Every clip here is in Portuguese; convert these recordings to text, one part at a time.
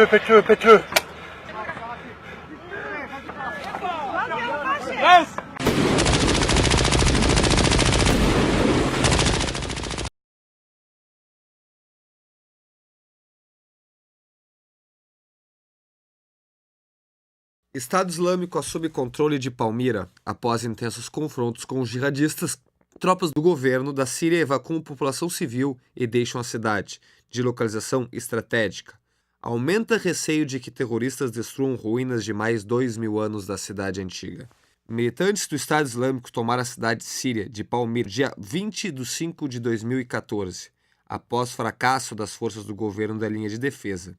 Faites-le, faites-le, faites-le. Estado Islâmico assume controle de Palmira após intensos confrontos com os jihadistas. Tropas do governo da Síria evacuam população civil e deixam a cidade, de localização estratégica. Aumenta receio de que terroristas destruam ruínas de mais 2.000 anos da cidade antiga. Militantes do Estado Islâmico tomaram a cidade síria de Palmira dia 20 de 5 de 2014, após fracasso das forças do governo da linha de defesa.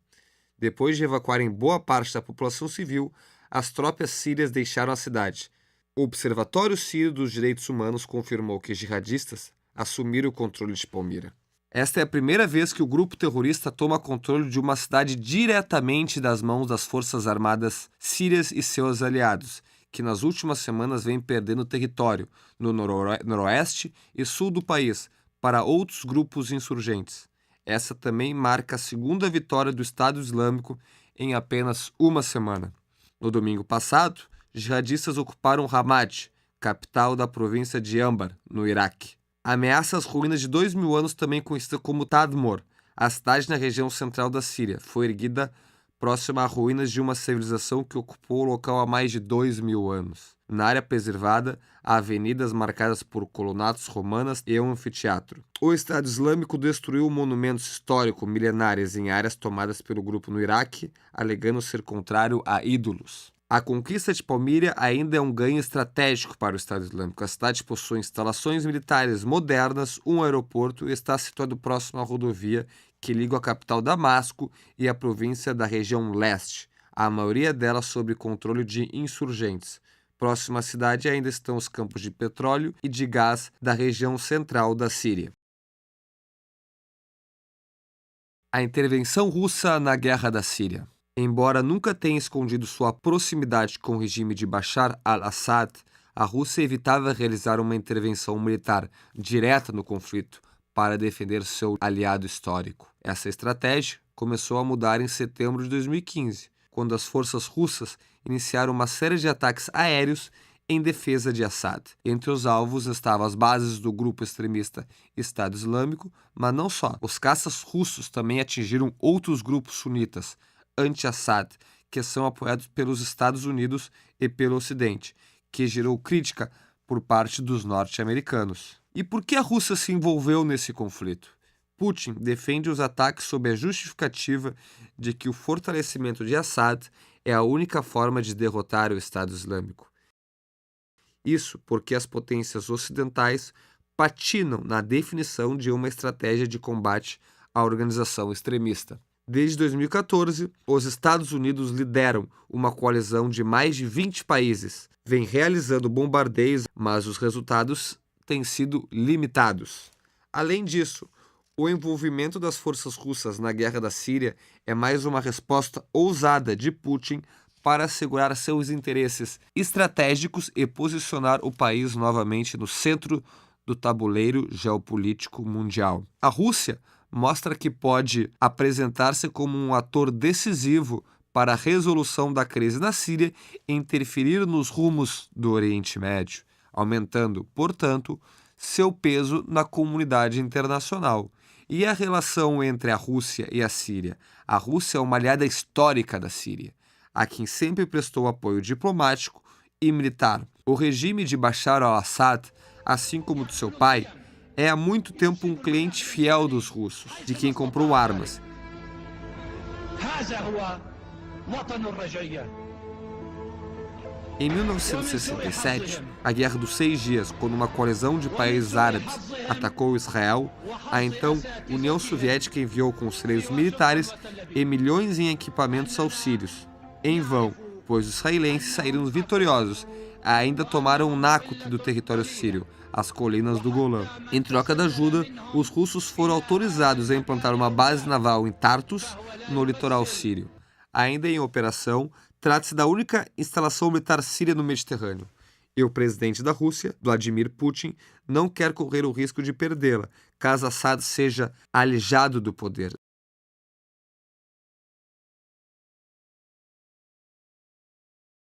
Depois de evacuarem boa parte da população civil, as tropas sírias deixaram a cidade. O Observatório Sírio dos Direitos Humanos confirmou que jihadistas assumiram o controle de Palmira. Esta é a primeira vez que o grupo terrorista toma controle de uma cidade diretamente das mãos das forças armadas sírias e seus aliados, que nas últimas semanas vêm perdendo território no noroeste e sul do país para outros grupos insurgentes. Essa também marca a segunda vitória do Estado Islâmico em apenas uma semana. No domingo passado, jihadistas ocuparam Ramadi, capital da província de Anbar, no Iraque. Ameaça às ruínas de 2.000 anos, também conhecida como Tadmor. A cidade na região central da Síria foi erguida próxima a ruínas de uma civilização que ocupou o local há mais de 2.000 anos. Na área preservada, há avenidas marcadas por colunatos romanas e um anfiteatro. O Estado Islâmico destruiu monumentos históricos milenares em áreas tomadas pelo grupo no Iraque, alegando ser contrário a ídolos. A conquista de Palmira ainda é um ganho estratégico para o Estado Islâmico. A cidade possui instalações militares modernas, um aeroporto e está situado próximo à rodovia que liga a capital Damasco e a província da região leste, a maioria delas sob controle de insurgentes. Próximo à cidade ainda estão os campos de petróleo e de gás da região central da Síria. A intervenção russa na guerra da Síria. Embora nunca tenha escondido sua proximidade com o regime de Bashar al-Assad, a Rússia evitava realizar uma intervenção militar direta no conflito para defender seu aliado histórico. Essa estratégia começou a mudar em setembro de 2015, quando as forças russas iniciaram uma série de ataques aéreos em defesa de Assad. Entre os alvos estavam as bases do grupo extremista Estado Islâmico, mas não só. Os caças russos também atingiram outros grupos sunitas anti-Assad, que são apoiados pelos Estados Unidos e pelo Ocidente, que gerou crítica por parte dos norte-americanos. E por que a Rússia se envolveu nesse conflito? Putin defende os ataques sob a justificativa de que o fortalecimento de Assad é a única forma de derrotar o Estado Islâmico. Isso porque as potências ocidentais patinam na definição de uma estratégia de combate à organização extremista. Desde 2014, os Estados Unidos lideram uma coalizão de mais de 20 países, vem realizando bombardeios, mas os resultados têm sido limitados. Além disso, o envolvimento das forças russas na guerra da Síria é mais uma resposta ousada de Putin para assegurar seus interesses estratégicos e posicionar o país novamente no centro do tabuleiro geopolítico mundial. A Rússia mostra que pode apresentar-se como um ator decisivo para a resolução da crise na Síria e interferir nos rumos do Oriente Médio, aumentando, portanto, seu peso na comunidade internacional. E a relação entre a Rússia e a Síria? A Rússia é uma aliada histórica da Síria, a quem sempre prestou apoio diplomático e militar. O regime de Bashar al-Assad, assim como do seu pai, é há muito tempo um cliente fiel dos russos, de quem comprou armas. Em 1967, a Guerra dos 6 Dias, quando uma coalizão de países árabes atacou Israel, a então União Soviética enviou conselheiros militares e milhões em equipamentos aos sírios. Em vão, pois os israelenses saíram vitoriosos, ainda tomaram o Nakut do território sírio, as colinas do Golã. Em troca da ajuda, os russos foram autorizados a implantar uma base naval em Tartus, no litoral sírio. Ainda em operação, trata-se da única instalação militar síria no Mediterrâneo. E o presidente da Rússia, Vladimir Putin, não quer correr o risco de perdê-la, caso Assad seja alijado do poder.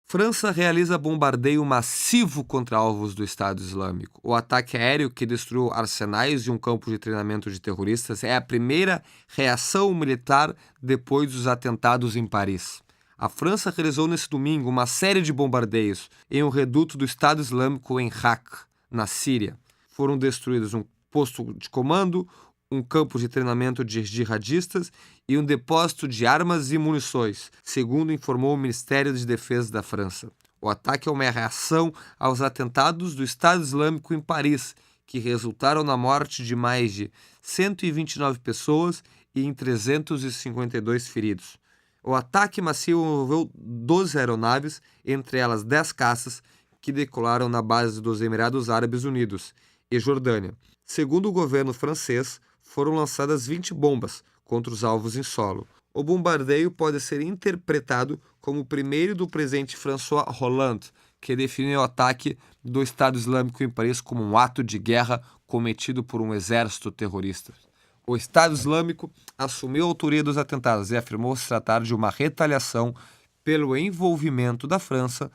França realiza bombardeio massivo contra alvos do Estado Islâmico. O ataque aéreo que destruiu arsenais e um campo de treinamento de terroristas é a primeira reação militar depois dos atentados em Paris. A França realizou nesse domingo uma série de bombardeios em um reduto do Estado Islâmico em Raqqa, na Síria. Foram destruídos um posto de comando, um campo de treinamento de jihadistas e um depósito de armas e munições, segundo informou o Ministério de Defesa da França. O ataque é uma reação aos atentados do Estado Islâmico em Paris, que resultaram na morte de mais de 129 pessoas e em 352 feridos. O ataque massivo envolveu 12 aeronaves, entre elas 10 caças, que decolaram na base dos Emirados Árabes Unidos e Jordânia. Segundo o governo francês, foram lançadas 20 bombas contra os alvos em solo. O bombardeio pode ser interpretado como o primeiro do presidente François Hollande, que definiu o ataque do Estado Islâmico em Paris como um ato de guerra cometido por um exército terrorista. O Estado Islâmico assumiu a autoria dos atentados e afirmou se tratar de uma retaliação pelo envolvimento da França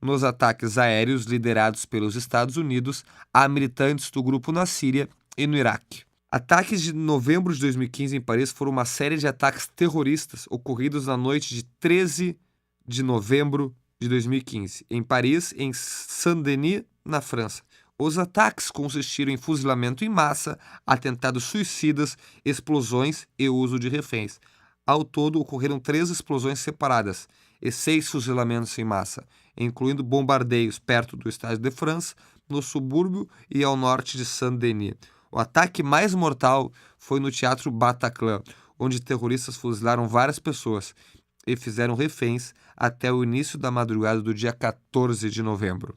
nos ataques aéreos liderados pelos Estados Unidos a militantes do grupo na Síria e no Iraque. Ataques de novembro de 2015 em Paris foram uma série de ataques terroristas ocorridos na noite de 13 de novembro de 2015, em Paris e em Saint-Denis, na França. Os ataques consistiram em fuzilamento em massa, atentados suicidas, explosões e uso de reféns. Ao todo, ocorreram 3 explosões separadas e 6 fuzilamentos em massa, incluindo bombardeios perto do Stade de France, no subúrbio e ao norte de Saint-Denis. O ataque mais mortal foi no Teatro Bataclan, onde terroristas fuzilaram várias pessoas e fizeram reféns até o início da madrugada do dia 14 de novembro.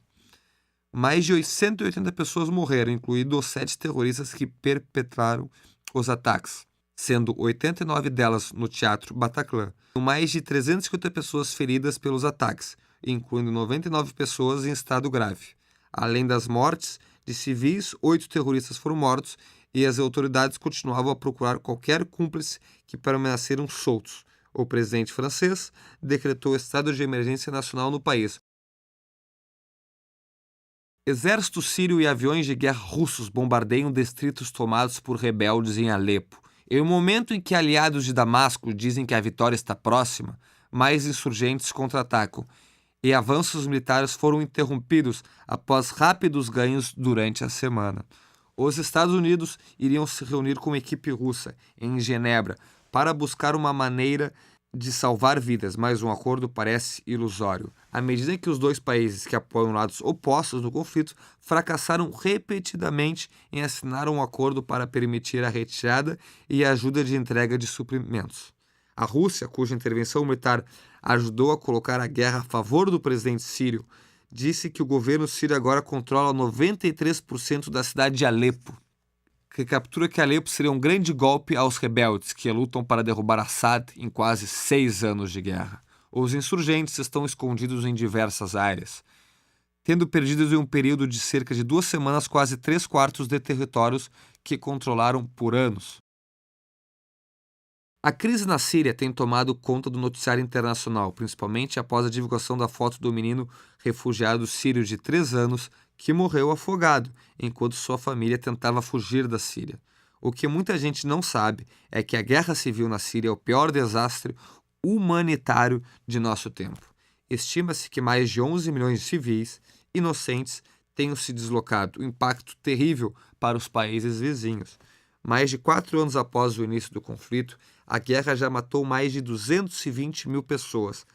Mais de 180 pessoas morreram, incluindo os 7 terroristas que perpetraram os ataques, sendo 89 delas no Teatro Bataclan. Mais de 350 pessoas feridas pelos ataques, incluindo 99 pessoas em estado grave. Além das mortes de civis, 8 terroristas foram mortos e as autoridades continuavam a procurar qualquer cúmplice que permaneceram soltos. O presidente francês decretou estado de emergência nacional no país. Exército sírio e aviões de guerra russos bombardeiam distritos tomados por rebeldes em Alepo. Em um momento em que aliados de Damasco dizem que a vitória está próxima, mais insurgentes contra-atacam e avanços militares foram interrompidos após rápidos ganhos durante a semana. Os Estados Unidos iriam se reunir com a equipe russa em Genebra para buscar uma maneira de salvar vidas, mas um acordo parece ilusório. À medida que os dois países que apoiam lados opostos no conflito fracassaram repetidamente em assinar um acordo para permitir a retirada e a ajuda de entrega de suprimentos. A Rússia, cuja intervenção militar ajudou a colocar a guerra a favor do presidente sírio, disse que o governo sírio agora controla 93% da cidade de Alepo, que captura que Alepo seria um grande golpe aos rebeldes que lutam para derrubar Assad em quase 6 anos de guerra. Os insurgentes estão escondidos em diversas áreas, tendo perdido em um período de cerca de 2 semanas quase 3/4 de territórios que controlaram por anos. A crise na Síria tem tomado conta do noticiário internacional, principalmente após a divulgação da foto do menino refugiado sírio de 3 anos que morreu afogado enquanto sua família tentava fugir da Síria. O que muita gente não sabe é que a guerra civil na Síria é o pior desastre humanitário de nosso tempo. Estima-se que mais de 11 milhões de civis inocentes tenham se deslocado, um impacto terrível para os países vizinhos. Mais de 4 anos após o início do conflito, a guerra já matou mais de 220 mil pessoas,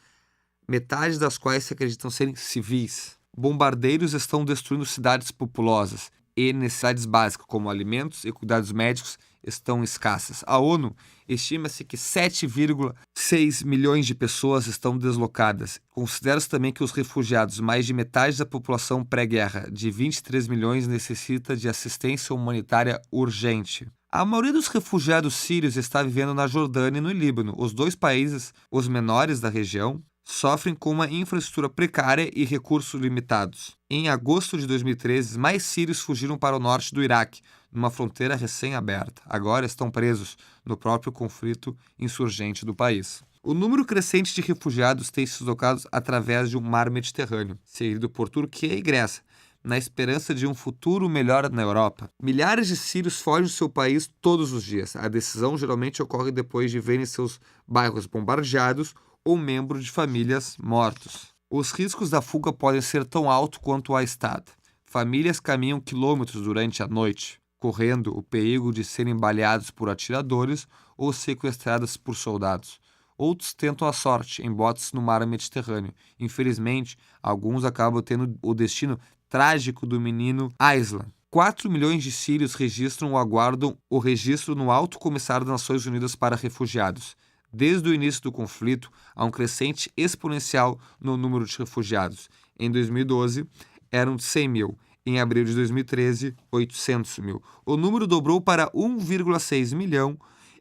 metade das quais se acreditam serem civis. Bombardeiros estão destruindo cidades populosas e necessidades básicas, como alimentos e cuidados médicos, estão escassas. A ONU estima-se que 7,6 milhões de pessoas estão deslocadas. Considera-se também que os refugiados, mais de metade da população pré-guerra, de 23 milhões, necessita de assistência humanitária urgente. A maioria dos refugiados sírios está vivendo na Jordânia e no Líbano. Os 2 países, os menores da região, sofrem com uma infraestrutura precária e recursos limitados. Em agosto de 2013, mais sírios fugiram para o norte do Iraque, numa fronteira recém-aberta. Agora estão presos no próprio conflito insurgente do país. O número crescente de refugiados tem se deslocado através de um mar Mediterrâneo, seguido por Turquia e Grécia, na esperança de um futuro melhor na Europa. Milhares de sírios fogem do seu país todos os dias. A decisão geralmente ocorre depois de verem seus bairros bombardeados ou membros de famílias mortos. Os riscos da fuga podem ser tão altos quanto a estada. Famílias caminham quilômetros durante a noite, correndo o perigo de serem baleados por atiradores ou sequestradas por soldados. Outros tentam a sorte em botes no mar Mediterrâneo. Infelizmente, alguns acabam tendo o destino trágico do menino Aislan. 4 milhões de sírios registram ou aguardam o registro no Alto Comissário das Nações Unidas para Refugiados. Desde o início do conflito, há um crescente exponencial no número de refugiados. Em 2012, eram 100 mil. Em abril de 2013, 800 mil. O número dobrou para 1,6 milhão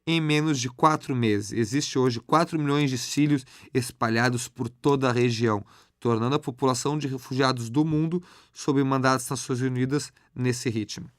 em menos de 4 meses. Existe hoje 4 milhões de sírios espalhados por toda a região, tornando a população de refugiados do mundo sob mandato das Nações Unidas nesse ritmo.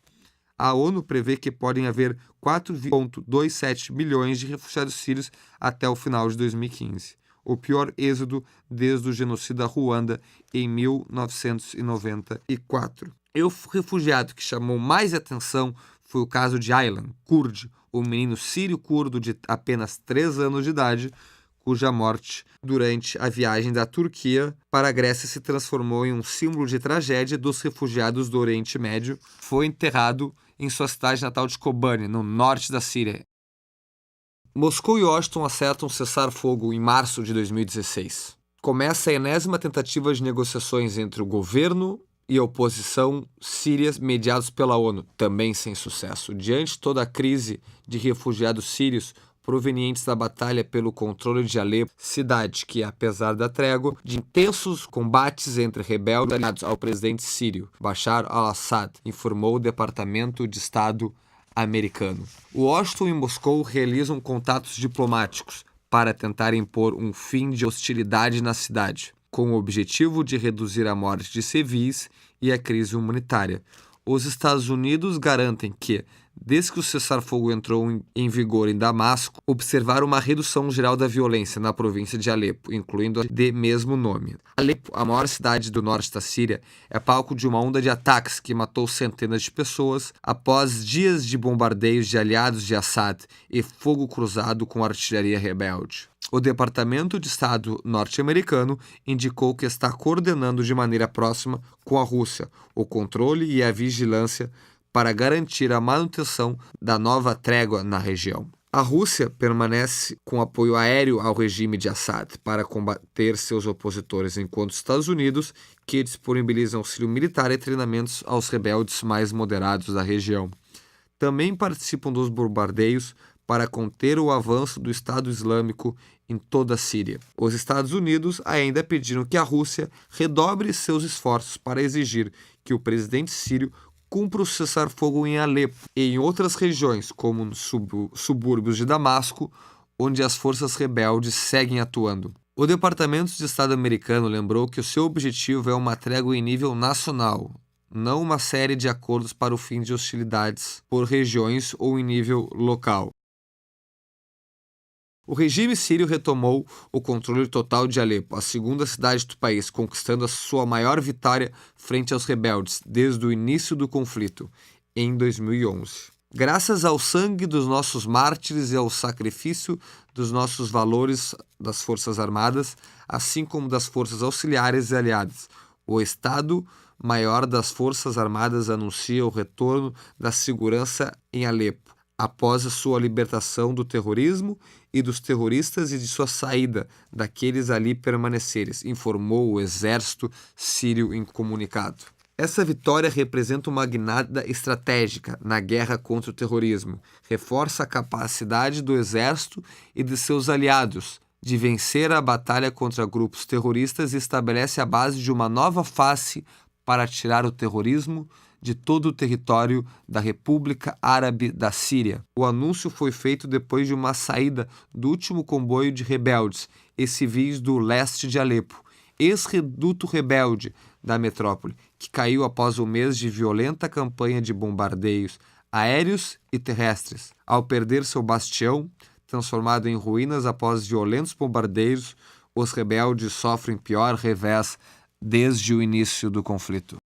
A ONU prevê que podem haver 4,27 milhões de refugiados sírios até o final de 2015, o pior êxodo desde o genocídio da Ruanda em 1994. E o refugiado que chamou mais atenção foi o caso de Aylan Kurd, o menino sírio-curdo de apenas 3 anos de idade, cuja morte durante a viagem da Turquia para a Grécia se transformou em um símbolo de tragédia dos refugiados do Oriente Médio. Foi enterrado em sua cidade natal de Kobane, no norte da Síria. Moscou e Washington acertam um cessar-fogo em março de 2016. Começa a enésima tentativa de negociações entre o governo e a oposição sírias mediados pela ONU, também sem sucesso. Diante de toda a crise de refugiados sírios provenientes da batalha pelo controle de Alepo, cidade que, apesar da trégua, de intensos combates entre rebeldes aliados ao presidente sírio, Bashar al-Assad, informou o Departamento de Estado americano. Washington e Moscou realizam contatos diplomáticos para tentar impor um fim de hostilidade na cidade, com o objetivo de reduzir a morte de civis e a crise humanitária. Os Estados Unidos garantem que, desde que o cessar-fogo entrou em vigor em Damasco, observaram uma redução geral da violência na província de Alepo, incluindo a de mesmo nome. Alepo, a maior cidade do norte da Síria, é palco de uma onda de ataques que matou centenas de pessoas após dias de bombardeios de aliados de Assad e fogo cruzado com artilharia rebelde. O Departamento de Estado norte-americano indicou que está coordenando de maneira próxima com a Rússia o controle e a vigilância para garantir a manutenção da nova trégua na região. A Rússia permanece com apoio aéreo ao regime de Assad para combater seus opositores, enquanto os Estados Unidos, que disponibilizam auxílio militar e treinamentos aos rebeldes mais moderados da região, também participam dos bombardeios para conter o avanço do Estado Islâmico em toda a Síria. Os Estados Unidos ainda pediram que a Rússia redobre seus esforços para exigir que o presidente sírio cumpra o cessar-fogo em Alepo e em outras regiões, como nos subúrbios de Damasco, onde as forças rebeldes seguem atuando. O Departamento de Estado americano lembrou que o seu objetivo é uma trégua em nível nacional, não uma série de acordos para o fim de hostilidades por regiões ou em nível local. O regime sírio retomou o controle total de Alepo, a segunda cidade do país, conquistando a sua maior vitória frente aos rebeldes desde o início do conflito, em 2011. Graças ao sangue dos nossos mártires e ao sacrifício dos nossos valores das Forças Armadas, assim como das Forças Auxiliares e Aliadas, o Estado-Maior das Forças Armadas anuncia o retorno da segurança em Alepo, após a sua libertação do terrorismo e dos terroristas e de sua saída daqueles ali permaneceres, informou o exército sírio em comunicado. Essa vitória representa uma guinada estratégica na guerra contra o terrorismo, reforça a capacidade do exército e de seus aliados de vencer a batalha contra grupos terroristas e estabelece a base de uma nova face para tirar o terrorismo de todo o território da República Árabe da Síria. O anúncio foi feito depois de uma saída do último comboio de rebeldes e civis do leste de Alepo, ex-reduto rebelde da metrópole, que caiu após um mês de violenta campanha de bombardeios aéreos e terrestres. Ao perder seu bastião, Transformado em ruínas após violentos bombardeios, os rebeldes sofrem pior revés desde o início do conflito.